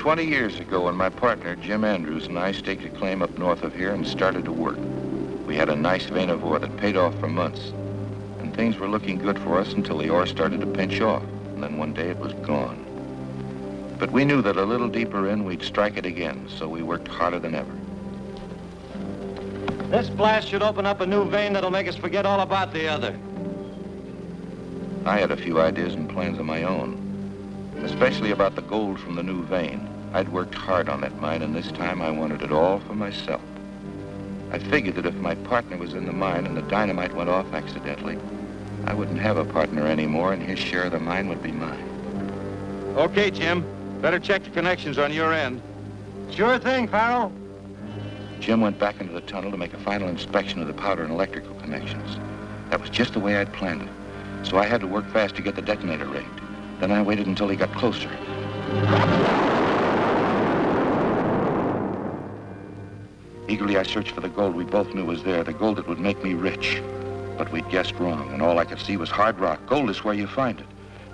20 years ago when my partner, Jim Andrews, and I staked a claim up north of here and started to work. We had a nice vein of ore that paid off for months. And things were looking good for us until the ore started to pinch off. And then one day it was gone. But we knew that a little deeper in, we'd strike it again, so we worked harder than ever. This blast should open up a new vein that'll make us forget all about the other. I had a few ideas and plans of my own, especially about the gold from the new vein. I'd worked hard on that mine, and this time I wanted it all for myself. I figured that if my partner was in the mine and the dynamite went off accidentally, I wouldn't have a partner anymore, and his share of the mine would be mine. Okay, Jim. Better check the connections on your end. Sure thing, Farrell. Jim went back into the tunnel to make a final inspection of the powder and electrical connections. That was just the way I'd planned it. So I had to work fast to get the detonator rigged. Then I waited until he got closer. Eagerly, I searched for the gold we both knew was there, the gold that would make me rich. But we'd guessed wrong, and all I could see was hard rock. Gold is where you find it.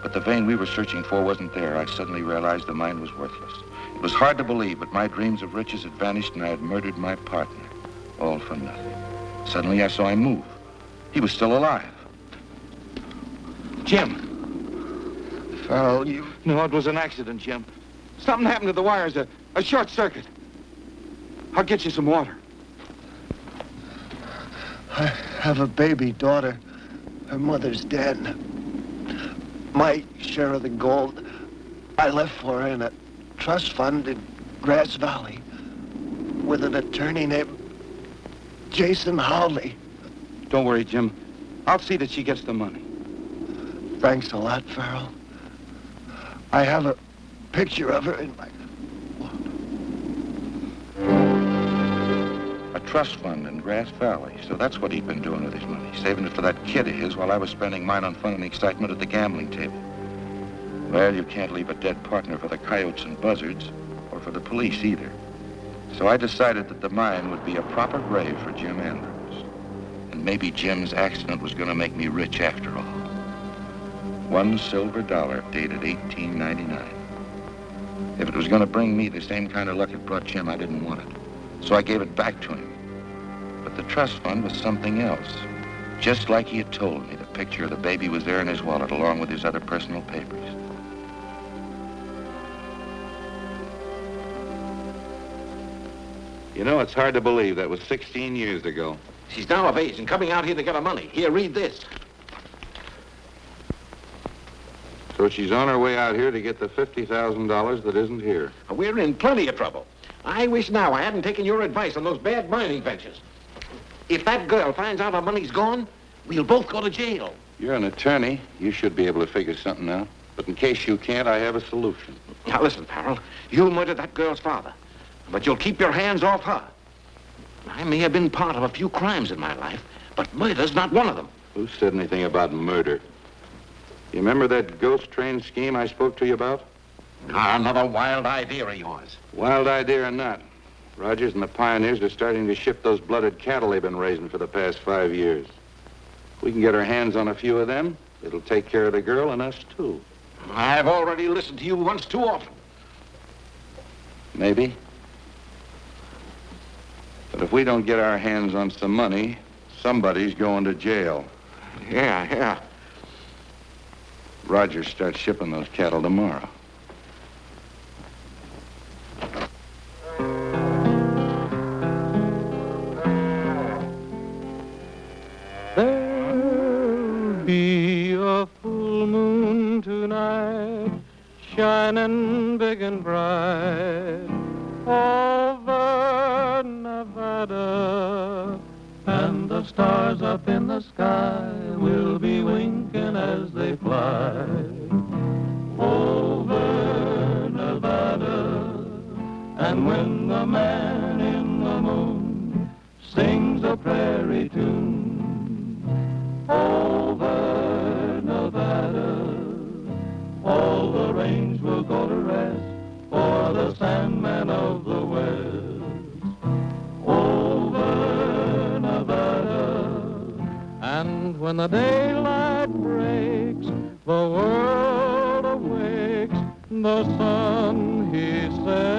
But the vein we were searching for wasn't there. I suddenly realized the mine was worthless. It was hard to believe, but my dreams of riches had vanished, and I had murdered my partner. All for nothing. Suddenly, I saw him move. He was still alive. Jim. Farrell, you... No, it was an accident, Jim. Something happened to the wires, a short circuit. I'll get you some water. I have a baby daughter. Her mother's dead. My share of the gold I left for her in a trust fund in Grass Valley with an attorney named Jason Howley. Don't worry, Jim. I'll see that she gets the money. Thanks a lot, Farrell. I have a picture of her in my... A trust fund in Grass Valley. So that's what he'd been doing with his money, saving it for that kid of his while I was spending mine on fun and excitement at the gambling table. Well, you can't leave a dead partner for the coyotes and buzzards, or for the police either. So I decided that the mine would be a proper grave for Jim Andrews. And maybe Jim's accident was going to make me rich after all. $1 silver dated 1899. If it was going to bring me the same kind of luck it brought Jim, I didn't want it. So I gave it back to him. But the trust fund was something else. Just like he had told me, the picture of the baby was there in his wallet along with his other personal papers. You know, it's hard to believe that was 16 years ago. She's now of age and coming out here to get her money. Here, read this. So she's on her way out here to get the $50,000 that isn't here. We're in plenty of trouble. I wish now I hadn't taken your advice on those bad mining ventures. If that girl finds out our money's gone, we'll both go to jail. You're an attorney. You should be able to figure something out. But in case you can't, I have a solution. Now, listen, Farrell. You murdered that girl's father, but you'll keep your hands off her. I may have been part of a few crimes in my life, but murder's not one of them. Who said anything about murder? You remember that ghost train scheme I spoke to you about? Another wild idea of yours. Wild idea or not, Rogers and the pioneers are starting to ship those blooded cattle they've been raising for the past 5 years. If we can get our hands on a few of them, it'll take care of the girl and us, too. I've already listened to you once too often. Maybe. But if we don't get our hands on some money, somebody's going to jail. Yeah. Rogers starts shipping those cattle tomorrow. There'll be a full moon tonight, shining big and bright over Nevada, and the stars up in the sky will be winking as they fly over Nevada. And when the man in the moon sings a prairie tune over Nevada, all the range will go to rest for the Sandman of the West over Nevada. And when the daylight breaks, the world awakes, the sun, he says,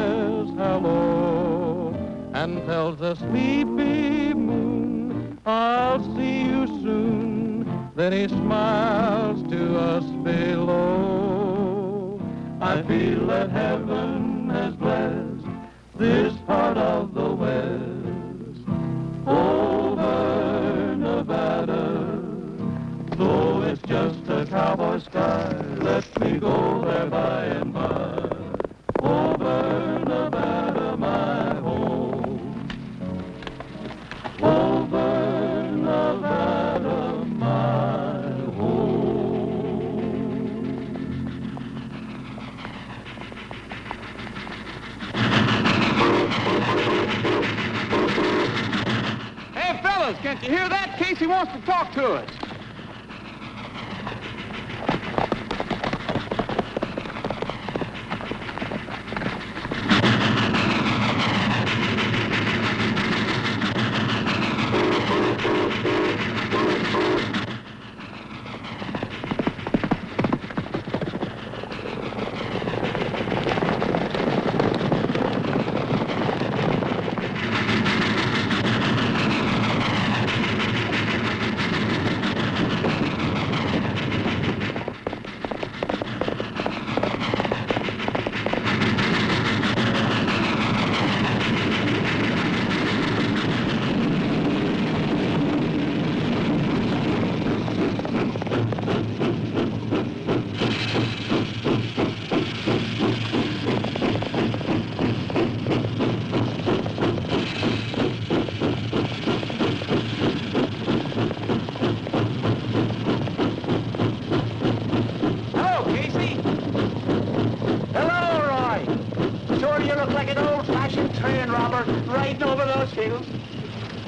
tells the sleepy moon, I'll see you soon. Then he smiles to us below. I feel that heaven has blessed this part of the West. Over Nevada, though it's just a cowboy sky, let me go there by and by. Over Nevada, my home. Over Nevada, my home. Hey, fellas, can't you hear that? Casey wants to talk to us.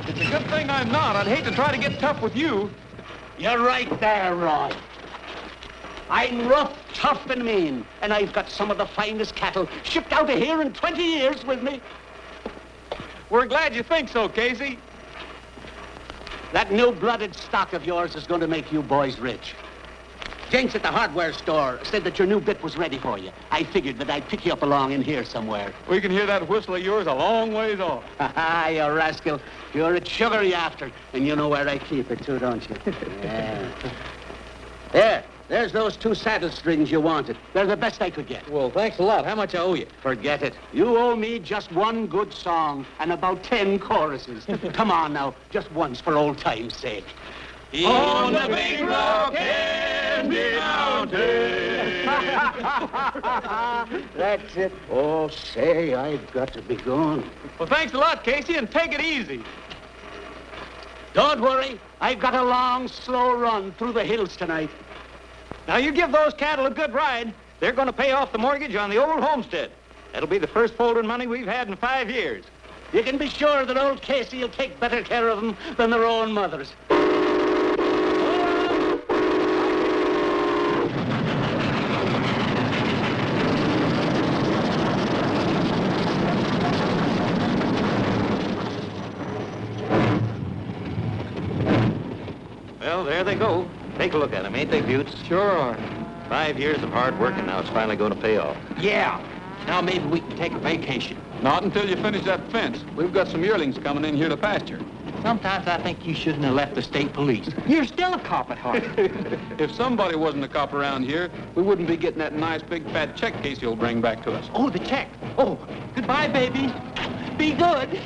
It's a good thing I'm not. I'd hate to try to get tough with you. You're right there, Roy. I'm rough, tough, and mean, and I've got some of the finest cattle shipped out of here in 20 years with me. We're glad you think so, Casey. That new-blooded stock of yours is going to make you boys rich. Jenks at the hardware store said that your new bit was ready for you. I figured that I'd pick you up along in here somewhere. We can hear that whistle of yours a long ways off. Ha-ha, you rascal. You're a sugar you after, and you know where I keep it, too, don't you? Yeah. There's those 2 saddle strings you wanted. They're the best I could get. Well, thanks a lot. How much I owe you? Forget it. You owe me just 1 good song and about 10 choruses. Come on now, just once for old time's sake. On the big rock candy mountain. That's it. Oh, say, I've got to be going. Well, thanks a lot, Casey, and take it easy. Don't worry. I've got a long, slow run through the hills tonight. Now, you give those cattle a good ride, they're going to pay off the mortgage on the old homestead. That'll be the first folding money we've had in 5 years. You can be sure that old Casey will take better care of them than their own mothers. Well, there they go. Take a look at them, ain't they, Buttes? Sure are. 5 years of hard work, and now it's finally going to pay off. Yeah. Now maybe we can take a vacation. Not until you finish that fence. We've got some yearlings coming in here to pasture. Sometimes I think you shouldn't have left the state police. You're still a cop at heart. If somebody wasn't a cop around here, we wouldn't be getting that nice big fat check Casey will bring back to us. Oh, the check. Oh, goodbye, baby. Be good.